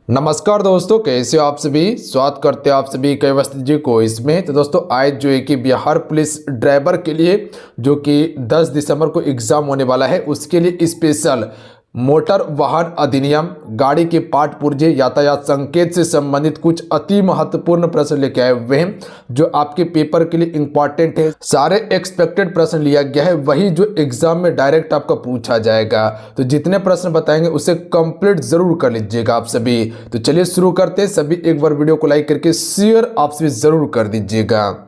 नमस्कार दोस्तों, कैसे हो आप सभी। स्वागत करते हैं आप सभी कैवस्ती जी को इसमें। तो दोस्तों आज जो है कि बिहार पुलिस ड्राइवर के लिए जो कि 10 दिसंबर को एग्ज़ाम होने वाला है, उसके लिए स्पेशल मोटर वाहन अधिनियम, गाड़ी के पार्ट पुर्जे, यातायात संकेत से संबंधित कुछ अति महत्वपूर्ण प्रश्न लेके आए हुए हैं जो आपके पेपर के लिए इंपॉर्टेंट है। सारे एक्सपेक्टेड प्रश्न लिया गया है, वही जो एग्जाम में डायरेक्ट आपका पूछा जाएगा। तो जितने प्रश्न बताएंगे उसे कंप्लीट जरूर कर लीजिएगा आप सभी। तो चलिए शुरू करते हैं। सभी एक बार वीडियो को लाइक करके शेयर आप सभी जरूर कर दीजिएगा।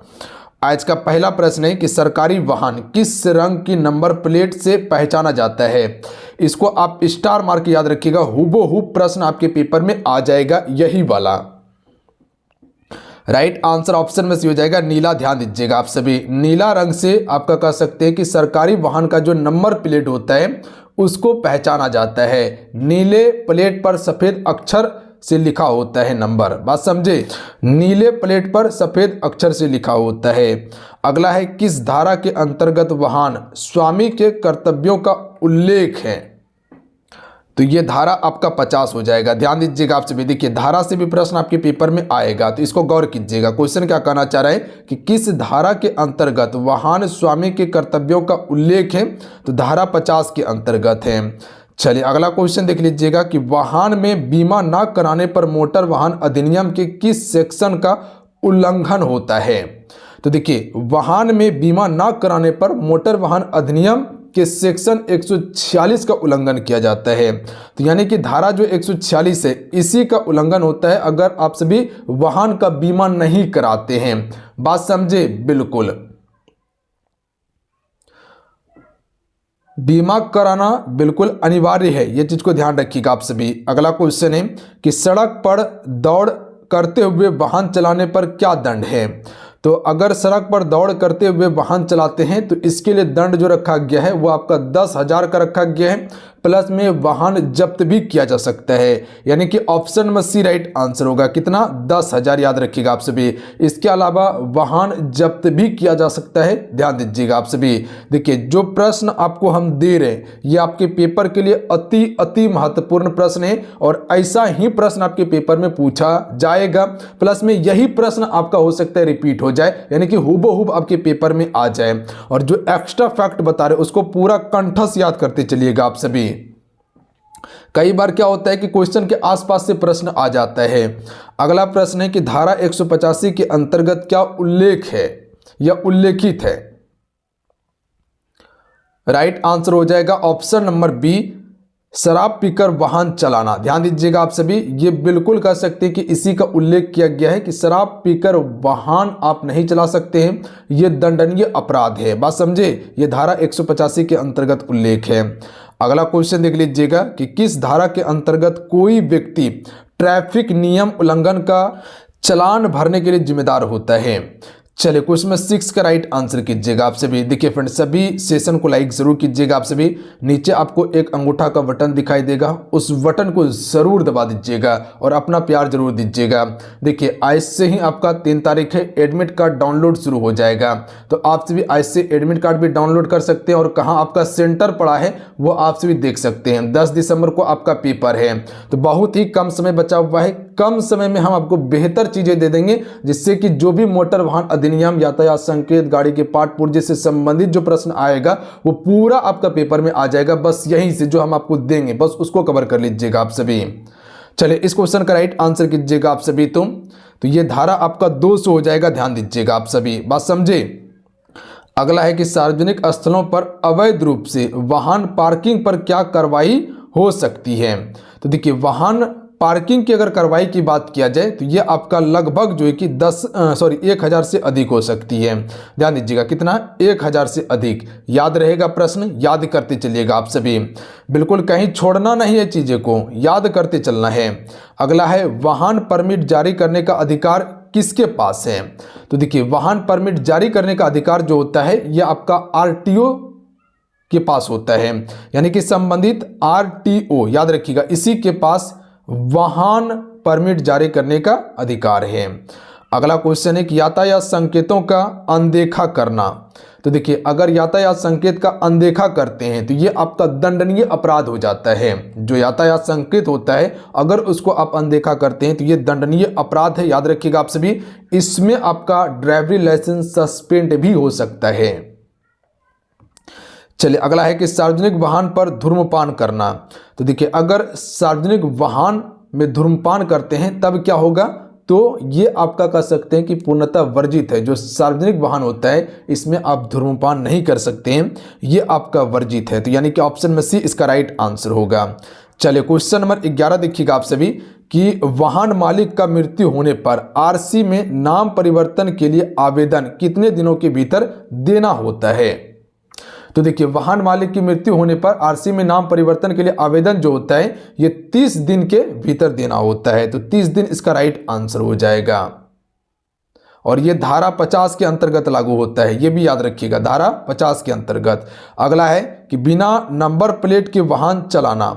आज का पहला प्रश्न है कि सरकारी वाहन किस रंग की नंबर प्लेट से पहचाना जाता है। इसको आप स्टार मार्क याद रखिएगा, हूबहू प्रश्न आपके पेपर में आ जाएगा यही वाला। राइट आंसर ऑप्शन में से हो जाएगा नीला। ध्यान दीजिएगा आप सभी, नीला रंग से आपका कह सकते हैं कि सरकारी वाहन का जो नंबर प्लेट होता है उसको पहचाना जाता है। नीले प्लेट पर सफेद अक्षर से लिखा होता है नंबर। बात समझे, नीले प्लेट पर सफेद अक्षर से लिखा होता है। अगला है किस धारा के अंतर्गत वाहन स्वामी के कर्तव्यों का उल्लेख है। तो ये धारा आपका 50 हो जाएगा। ध्यान दीजिएगा आप सभी, देखिए धारा से भी प्रश्न आपके पेपर में आएगा, तो इसको गौर कीजिएगा। क्वेश्चन क्या कहना चाह रहा है कि किस धारा के अंतर्गत वाहन स्वामी के कर्तव्यों का उल्लेख है। तो धारा 50 के अंतर्गत है। चलिए अगला क्वेश्चन देख लीजिएगा कि वाहन में बीमा न कराने पर मोटर वाहन अधिनियम के किस सेक्शन का उल्लंघन होता है। तो देखिए वाहन में बीमा न कराने पर मोटर वाहन अधिनियम के सेक्शन 146 का उल्लंघन किया जाता है। तो यानी कि धारा जो 146 है इसी का उल्लंघन होता है अगर आप सभी वाहन का बीमा नहीं कराते हैं। बात समझे, बिल्कुल बीमा कराना बिल्कुल अनिवार्य है, ये चीज को ध्यान रखिएगा आप सभी। अगला क्वेश्चन है कि सड़क पर दौड़ करते हुए वाहन चलाने पर क्या दंड है। तो अगर सड़क पर दौड़ करते हुए वाहन चलाते हैं तो इसके लिए दंड जो रखा गया है वो आपका 10,000 का रखा गया है, प्लस में वाहन जब्त भी किया जा सकता है। यानी कि ऑप्शन में सी राइट आंसर होगा। कितना, 10,000 याद रखिएगा आप सभी। इसके अलावा वाहन जब्त भी किया जा सकता है। ध्यान दीजिएगा आप सभी। देखिए जो प्रश्न आपको हम दे रहे हैं ये आपके पेपर के लिए अति महत्वपूर्ण प्रश्न है और ऐसा ही प्रश्न आपके पेपर में पूछा जाएगा। प्लस में यही प्रश्न आपका हो सकता है रिपीट हो जाए, यानी कि हूबहू आपके पेपर में आ जाए। और जो एक्स्ट्रा फैक्ट बता रहे उसको पूरा कंठस्थ याद करते चलिएगा आप सभी। कई बार क्या होता है कि क्वेश्चन के आसपास से प्रश्न आ जाता है। अगला प्रश्न है कि धारा 185 के अंतर्गत क्या उल्लेख है या उल्लेखित है। राइट आंसर हो जाएगा ऑप्शन नंबर बी, शराब पीकर वाहन चलाना। ध्यान दीजिएगा आप सभी, ये बिल्कुल कह सकते हैं कि इसी का उल्लेख किया गया है कि शराब पीकर वाहन आप नहीं चला सकते हैं, ये दंडनीय अपराध है। बात समझे, ये धारा 185 के अंतर्गत उल्लेख है। अगला क्वेश्चन देख लीजिएगा कि किस धारा के अंतर्गत कोई व्यक्ति ट्रैफिक नियम उल्लंघन का चालान भरने के लिए जिम्मेदार होता है। चलिए क्वेश्चन में 6 का राइट आंसर कीजिएगा आप सभी। देखिए फ्रेंड, सभी सेशन को लाइक जरूर कीजिएगा आप सभी। नीचे आपको एक अंगूठा का बटन दिखाई देगा, उस बटन को जरूर दबा दीजिएगा और अपना प्यार जरूर दीजिएगा। देखिए आज से ही आपका 3 तारीख है, एडमिट कार्ड डाउनलोड शुरू हो जाएगा। तो आप सभी आज से एडमिट कार्ड भी डाउनलोड कर सकते हैं और कहाँ आपका सेंटर पड़ा है वो आप सभी देख सकते हैं। 10 दिसंबर को आपका पेपर है, तो बहुत ही कम समय बचा हुआ है। कम समय में हम आपको बेहतर चीजें दे देंगे जिससे कि जो भी मोटर वाहन अधिनियम, यातायात संकेत, गाड़ी के पार्ट पुर्जे से संबंधित जो प्रश्न आएगा वो पूरा आपका पेपर में आ जाएगा। बस यहीं से जो हम आपको देंगे बस उसको कवर कर लीजिएगा आप सभी। चलिए इस क्वेश्चन का राइट आंसर कीजिएगा आप सभी। तो ये धारा आपका 200 हो जाएगा। ध्यान दीजिएगा आप सभी, बात समझे। अगला है कि सार्वजनिक स्थलों पर अवैध रूप से वाहन पार्किंग पर क्या कार्रवाई हो सकती है। तो देखिए वाहन पार्किंग की अगर कार्रवाई की बात किया जाए तो ये आपका लगभग जो है कि 1000 से अधिक हो सकती है। ध्यान दीजिएगा कितना, 1000 से अधिक। याद रहेगा प्रश्न, याद करते चलिएगा आप सभी। बिल्कुल कहीं छोड़ना नहीं है, चीजें को याद करते चलना है। अगला है वाहन परमिट जारी करने का अधिकार किसके पास है। तो देखिए वाहन परमिट जारी करने का अधिकार जो होता है यह आपका आरटीओ के पास होता है, यानी कि संबंधित आरटीओ याद रखिएगा, इसी के पास वाहन परमिट जारी करने का अधिकार है। अगला क्वेश्चन है कि यातायात संकेतों का अनदेखा करना। तो देखिए अगर यातायात संकेत का अनदेखा करते हैं तो ये आपका दंडनीय अपराध हो जाता है। जो यातायात संकेत होता है अगर उसको आप अनदेखा करते हैं तो ये दंडनीय अपराध है, याद रखिएगा आप सभी। इसमें आपका ड्राइवरी लाइसेंस सस्पेंड भी हो सकता है। चलिए अगला है कि सार्वजनिक वाहन पर धूम्रपान करना। तो देखिए अगर सार्वजनिक वाहन में धूम्रपान करते हैं तब क्या होगा, तो ये आपका कह सकते हैं कि पूर्णतः वर्जित है। जो सार्वजनिक वाहन होता है इसमें आप धूम्रपान नहीं कर सकते हैं, ये आपका वर्जित है। तो यानी कि ऑप्शन में सी इसका राइट आंसर होगा। चलिए क्वेश्चन नंबर 11 देखिएगा आप सभी कि वाहन मालिक का मृत्यु होने पर आरसी में नाम परिवर्तन के लिए आवेदन कितने दिनों के भीतर देना होता है। तो देखिए वाहन मालिक की मृत्यु होने पर आरसी में नाम परिवर्तन के लिए आवेदन जो होता है ये 30 दिन के भीतर देना होता है। तो 30 दिन इसका राइट आंसर हो जाएगा और ये धारा 50 के अंतर्गत लागू होता है, ये भी याद रखिएगा, धारा 50 के अंतर्गत। अगला है कि बिना नंबर प्लेट के वाहन चलाना।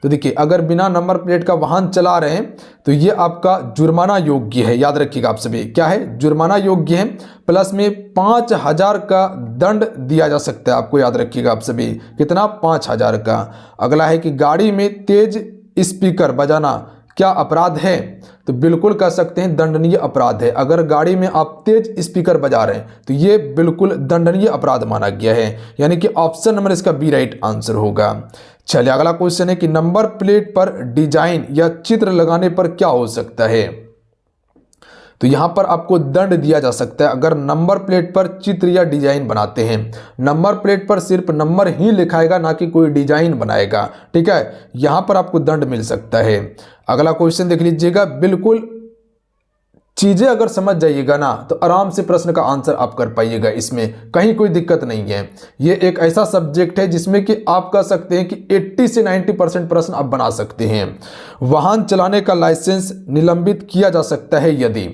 तो देखिए अगर बिना नंबर प्लेट का वाहन चला रहे हैं तो ये आपका जुर्माना योग्य है, याद रखिएगा आप सभी। क्या है, जुर्माना योग्य है, प्लस में 5000 का दंड दिया जा सकता है, आपको याद रखिएगा आप सभी। कितना, 5000 का। अगला है कि गाड़ी में तेज स्पीकर बजाना क्या अपराध है। तो बिल्कुल कह सकते हैं दंडनीय अपराध है। अगर गाड़ी में आप तेज स्पीकर बजा रहे हैं तो ये बिल्कुल दंडनीय अपराध माना गया है, यानी कि ऑप्शन नंबर इसका बी राइट आंसर होगा। चलिए अगला क्वेश्चन है कि नंबर प्लेट पर डिजाइन या चित्र लगाने पर क्या हो सकता है। तो यहां पर आपको दंड दिया जा सकता है अगर नंबर प्लेट पर चित्र या डिजाइन बनाते हैं। नंबर प्लेट पर सिर्फ नंबर ही लिखाएगा, ना कि कोई डिजाइन बनाएगा, ठीक है। यहां पर आपको दंड मिल सकता है। अगला क्वेश्चन देख लीजिएगा, बिल्कुल चीजें अगर समझ जाइएगा ना तो आराम से प्रश्न का आंसर आप कर पाइएगा, इसमें कहीं कोई दिक्कत नहीं है। ये एक ऐसा सब्जेक्ट है जिसमें कि आप कह सकते हैं कि 80 से 90% प्रश्न आप बना सकते हैं। वाहन चलाने का लाइसेंस निलंबित किया जा सकता है यदि।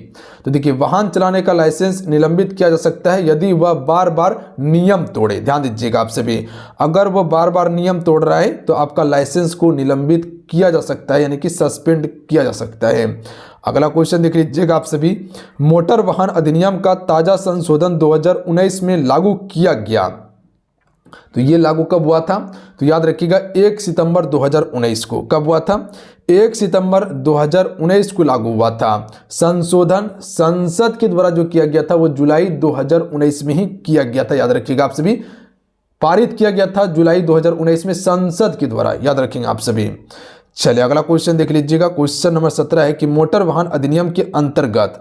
तो देखिए वाहन चलाने का लाइसेंस निलंबित किया जा सकता है यदि वह बार बार नियम तोड़े। ध्यान दीजिएगा आप सभी, अगर वह बार बार नियम तोड़ रहा है तो आपका लाइसेंस को निलंबित किया जा सकता है, यानी कि सस्पेंड किया जा सकता है। अगला क्वेश्चन देख लीजिएगा आप सभी, मोटर वाहन अधिनियम का ताजा संशोधन 2019 में लागू किया गया। तो ये लागू कब हुआ था, तो याद रखिएगा 1 सितंबर 2019 को। कब हुआ था, 1 सितंबर 2019 को लागू हुआ था। संशोधन संसद के द्वारा जो किया गया था वो जुलाई 2019 में ही किया गया था, याद रखिएगा आप सभी। पारित किया गया था जुलाई 2019 में संसद के द्वारा, याद रखेंगे आप सभी। चलिए अगला क्वेश्चन देख लीजिएगा, क्वेश्चन नंबर 17 है कि मोटर वाहन अधिनियम के अंतर्गत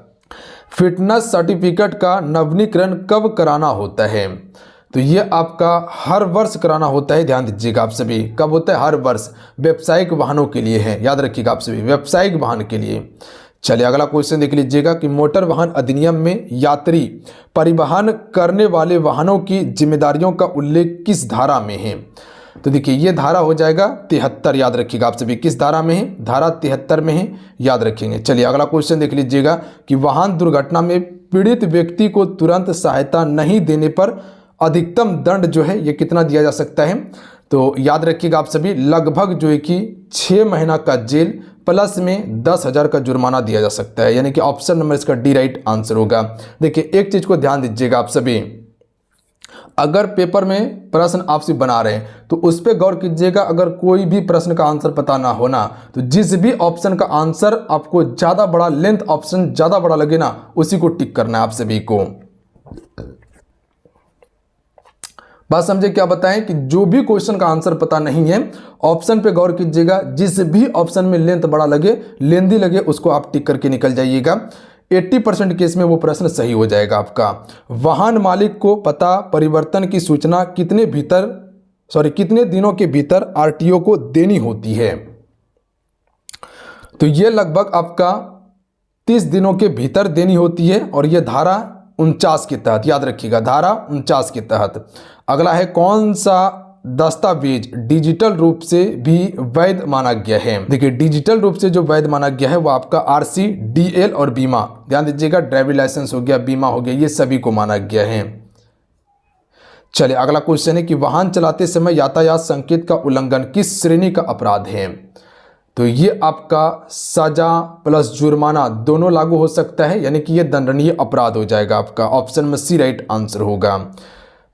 फिटनेस सर्टिफिकेट का नवीनीकरण कब कराना होता है। तो ये आपका हर वर्ष कराना होता है, ध्यान दीजिएगा आप सभी। कब होता है, हर वर्ष। व्यावसायिक वाहनों के लिए है, याद रखिएगा आप सभी, व्यावसायिक वाहन के लिए। चलिए अगला क्वेश्चन देख लीजिएगा कि मोटर वाहन अधिनियम में यात्री परिवहन करने वाले वाहनों की जिम्मेदारियों का उल्लेख किस धारा में है। तो देखिए ये धारा हो जाएगा 73, याद रखिएगा आप सभी। किस धारा में है, धारा 73 में है, याद रखेंगे। चलिए अगला क्वेश्चन देख लीजिएगा कि वाहन दुर्घटना में पीड़ित व्यक्ति को तुरंत सहायता नहीं देने पर अधिकतम दंड जो है ये कितना दिया जा सकता है। तो याद रखिएगा आप सभी, लगभग जो है कि 6 महीना का जेल प्लस में 10,000 का जुर्माना दिया जा सकता है, यानी कि ऑप्शन नंबर इसका डी राइट आंसर होगा। देखिए एक चीज को ध्यान दीजिएगा आप सभी, अगर पेपर में प्रश्न आपसे बना रहे हैं तो उस पर गौर कीजिएगा। अगर कोई भी प्रश्न का आंसर पता ना होना तो जिस भी ऑप्शन का आंसर आपको ज़्यादा बड़ा, लेंथ ऑप्शन ज़्यादा बड़ा लगे ना, उसी को टिक करना है आप सभी को। बात समझे क्या बताएं कि जो भी क्वेश्चन का आंसर पता नहीं है ऑप्शन पे गौर कीजिएगा, जिस भी ऑप्शन में लेंथ बड़ा लगे, लेंदी लगे, उसको आप टिक करके निकल जाइएगा। 80% केस में वो प्रश्न सही हो जाएगा आपका। वाहन मालिक को पता परिवर्तन की सूचना कितने दिनों के भीतर आरटीओ को देनी होती है। तो ये लगभग आपका 30 दिनों के भीतर देनी होती है और ये धारा 49 के तहत, याद रखिएगा, धारा 49 के तहत। अगला है कौन सा दस्तावेज डिजिटल रूप से भी वैध माना गया है। देखिए डिजिटल रूप से जो वैध माना गया है वो आपका आरसी, डीएल और बीमा, ध्यान दीजिएगा, ड्राइविंग लाइसेंस हो गया, बीमा हो गया, ये सभी को माना गया है। चलिए अगला क्वेश्चन है कि वाहन चलाते समय यातायात संकेत का उल्लंघन किस श्रेणी का अपराध है। तो ये आपका सजा प्लस जुर्माना दोनों लागू हो सकता है, यानी कि ये दंडनीय अपराध हो जाएगा आपका। ऑप्शन में सी राइट आंसर होगा।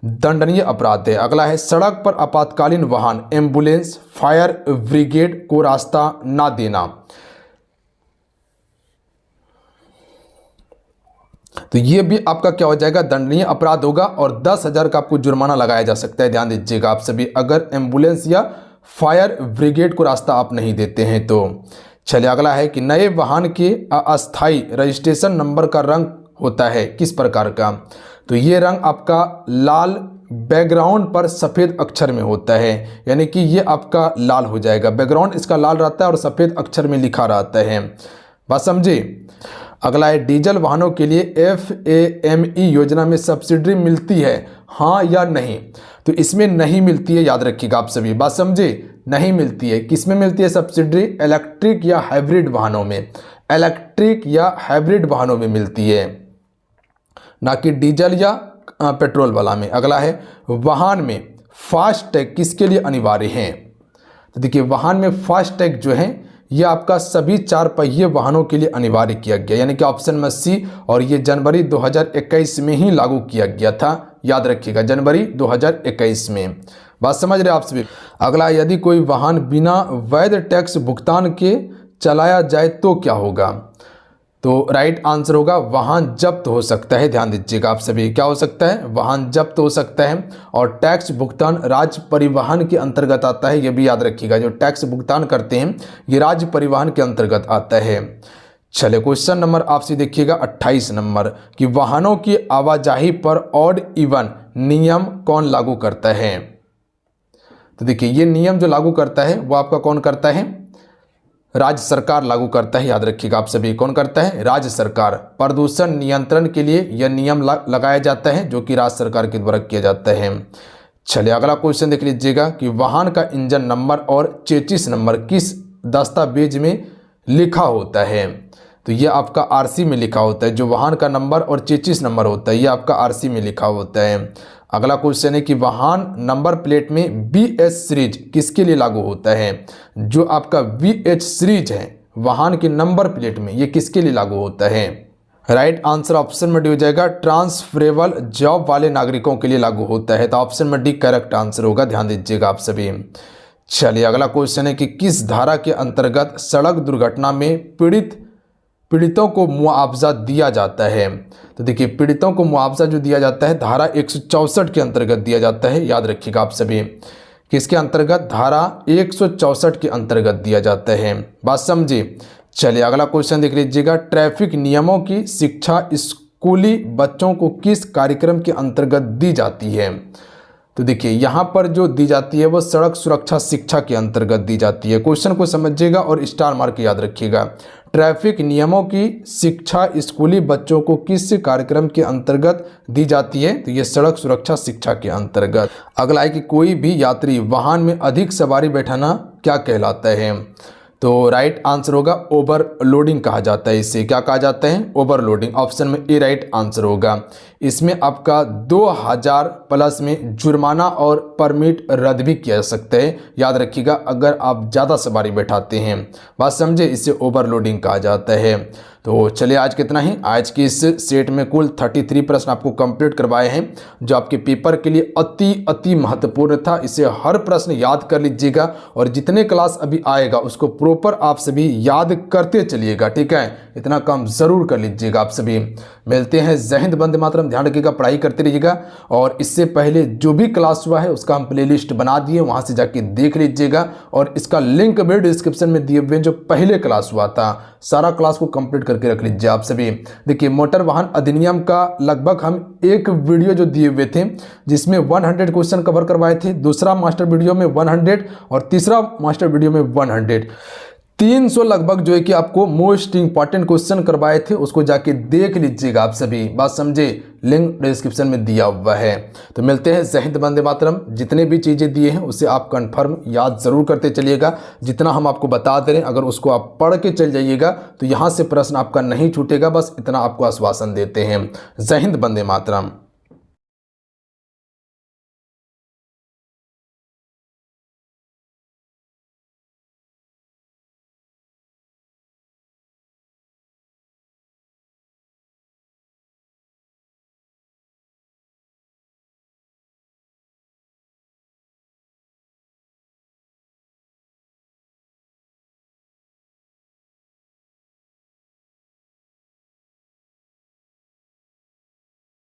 दंडनीय अपराध है। अगला है सड़क पर आपातकालीन वाहन, एम्बुलेंस, फायर ब्रिगेड को रास्ता ना देना। तो ये भी आपका क्या हो जाएगा, दंडनीय अपराध होगा और 10,000 का आपको जुर्माना लगाया जा सकता है। ध्यान दीजिएगा आप सभी, अगर एम्बुलेंस या फायर ब्रिगेड को रास्ता आप नहीं देते हैं तो। चलिए अगला है कि नए वाहन के अस्थायी रजिस्ट्रेशन नंबर का रंग होता है किस प्रकार का। तो ये रंग आपका लाल बैकग्राउंड पर सफ़ेद अक्षर में होता है, यानी कि ये आपका लाल हो जाएगा, बैकग्राउंड इसका लाल रहता है और सफ़ेद अक्षर में लिखा रहता है। बात समझे। अगला है डीजल वाहनों के लिए FAME योजना में सब्सिडी मिलती है, हाँ या नहीं। तो इसमें नहीं मिलती है, याद रखिएगा आप सभी। बात समझे, नहीं मिलती है। किस में मिलती है सब्सिडी, इलेक्ट्रिक या हाइब्रिड वाहनों में, इलेक्ट्रिक या हाइब्रिड वाहनों में मिलती है, ना कि डीजल या पेट्रोल वाला में। अगला है वाहन में फास्टैग किसके लिए अनिवार्य है। तो देखिए वाहन में फास्टैग जो है ये आपका सभी 4 पहिए वाहनों के लिए अनिवार्य किया गया, यानी कि ऑप्शन में सी, और ये जनवरी 2021 में ही लागू किया गया था, याद रखिएगा जनवरी 2021 में। बात समझ रहे आप सभी। अगला, यदि कोई वाहन बिना वैध टैक्स भुगतान के चलाया जाए तो क्या होगा। तो राइट आंसर होगा वाहन जब्त हो सकता है। ध्यान दीजिएगा आप सभी, क्या हो सकता है, वाहन जब्त हो सकता है। और टैक्स भुगतान राज्य परिवहन के अंतर्गत आता है, ये भी याद रखिएगा, जो टैक्स भुगतान करते हैं ये राज्य परिवहन के अंतर्गत आता है। चलिए क्वेश्चन नंबर आपसे देखिएगा 28 नंबर कि वाहनों की आवाजाही पर ऑड इवन नियम कौन लागू करता है। तो देखिए ये नियम जो लागू करता है वो आपका कौन करता है, राज्य सरकार लागू करता है। याद रखिएगा आप सभी, कौन करता है, राज्य सरकार। प्रदूषण नियंत्रण के लिए यह नियम लगाया जाता है जो कि राज्य सरकार के द्वारा किया जाता है। चलिए अगला क्वेश्चन देख लीजिएगा कि वाहन का इंजन नंबर और चेसिस नंबर किस दस्तावेज में लिखा होता है। तो ये आपका आरसी में लिखा होता है, जो वाहन का नंबर और चेसिस नंबर होता है ये आपका आरसी में लिखा होता है। अगला क्वेश्चन है कि वाहन नंबर प्लेट में BH सीरीज किसके लिए लागू होता है। जो आपका VH सीरीज है वाहन के नंबर प्लेट में, ये किसके लिए लागू होता है। राइट आंसर ऑप्शन में डी हो जाएगा, ट्रांसफरेबल जॉब वाले नागरिकों के लिए लागू होता है। तो ऑप्शन में डी करेक्ट आंसर होगा, ध्यान दीजिएगा आप सभी। चलिए अगला क्वेश्चन है कि किस धारा के अंतर्गत सड़क दुर्घटना में पीड़ितों को मुआवजा दिया जाता है। तो देखिए पीड़ितों को मुआवजा जो दिया जाता है धारा 164 के अंतर्गत दिया जाता है। याद रखिएगा आप सभी, किसके अंतर्गत, धारा 164 के अंतर्गत दिया जाता है। बात समझिए। चलिए अगला क्वेश्चन देख लीजिएगा, ट्रैफिक नियमों की शिक्षा स्कूली बच्चों को किस कार्यक्रम के अंतर्गत दी जाती है। तो देखिए यहाँ पर जो दी जाती है वो सड़क सुरक्षा शिक्षा के अंतर्गत दी जाती है। क्वेश्चन को समझिएगा और स्टार मार्क याद रखिएगा। ट्रैफिक नियमों की शिक्षा स्कूली बच्चों को किस कार्यक्रम के अंतर्गत दी जाती है। तो ये सड़क सुरक्षा शिक्षा के अंतर्गत। अगला है कि कोई भी यात्री वाहन में अधिक सवारी बैठाना क्या कहलाता है। तो राइट आंसर होगा ओवरलोडिंग कहा जाता है। इसे क्या कहा जाता है, ओवरलोडिंग। ऑप्शन में ए राइट आंसर होगा। इसमें आपका 2000 प्लस में जुर्माना और परमिट रद्द भी किया जा सकता है। याद रखिएगा अगर आप ज़्यादा सवारी बैठाते हैं। बात समझे, इसे ओवरलोडिंग कहा जाता है। तो चलिए आज कितना ही, आज की इस सेट में कुल 33 प्रश्न आपको कंप्लीट करवाए हैं जो आपके पेपर के लिए अति महत्वपूर्ण था। इसे हर प्रश्न याद कर लीजिएगा और जितने क्लास अभी आएगा उसको प्रॉपर आप सभी याद करते चलिएगा, ठीक है। इतना काम जरूर कर लीजिएगा आप सभी। मिलते हैं, जय हिंद, वंदे मातरम। ध्यान रखिएगा, पढ़ाई करते रहिएगा। और इससे पहले जो भी क्लास हुआ है उसका हम प्लेलिस्ट बना दिए, वहां से जाके देख लीजिएगा। और इसका लिंक भी डिस्क्रिप्शन में दिए हुए, जो पहले क्लास हुआ था सारा क्लास को कंप्लीट करके रख लीजिए आप सभी। देखिए मोटर वाहन अधिनियम का लगभग हम एक वीडियो जो दिए हुए थे जिसमें 100 क्वेश्चन कवर करवाए थे, दूसरा मास्टर वीडियो में 100 और तीसरा मास्टर वीडियो में 100, 300 लगभग जो है कि आपको मोस्ट इंपॉर्टेंट क्वेश्चन करवाए थे, उसको जाके देख लीजिएगा आप सभी। बात समझे, लिंक डिस्क्रिप्शन में दिया हुआ है। तो मिलते हैं, जय हिंद, वंदे मातरम। जितने भी चीज़ें दिए हैं उसे आप कंफर्म याद जरूर करते चलिएगा। जितना हम आपको बता दे रहे हैं अगर उसको आप पढ़ के चल जाइएगा तो यहाँ से प्रश्न आपका नहीं छूटेगा। बस इतना आपको आश्वासन देते हैं। जय हिंद, वंदे मातरम।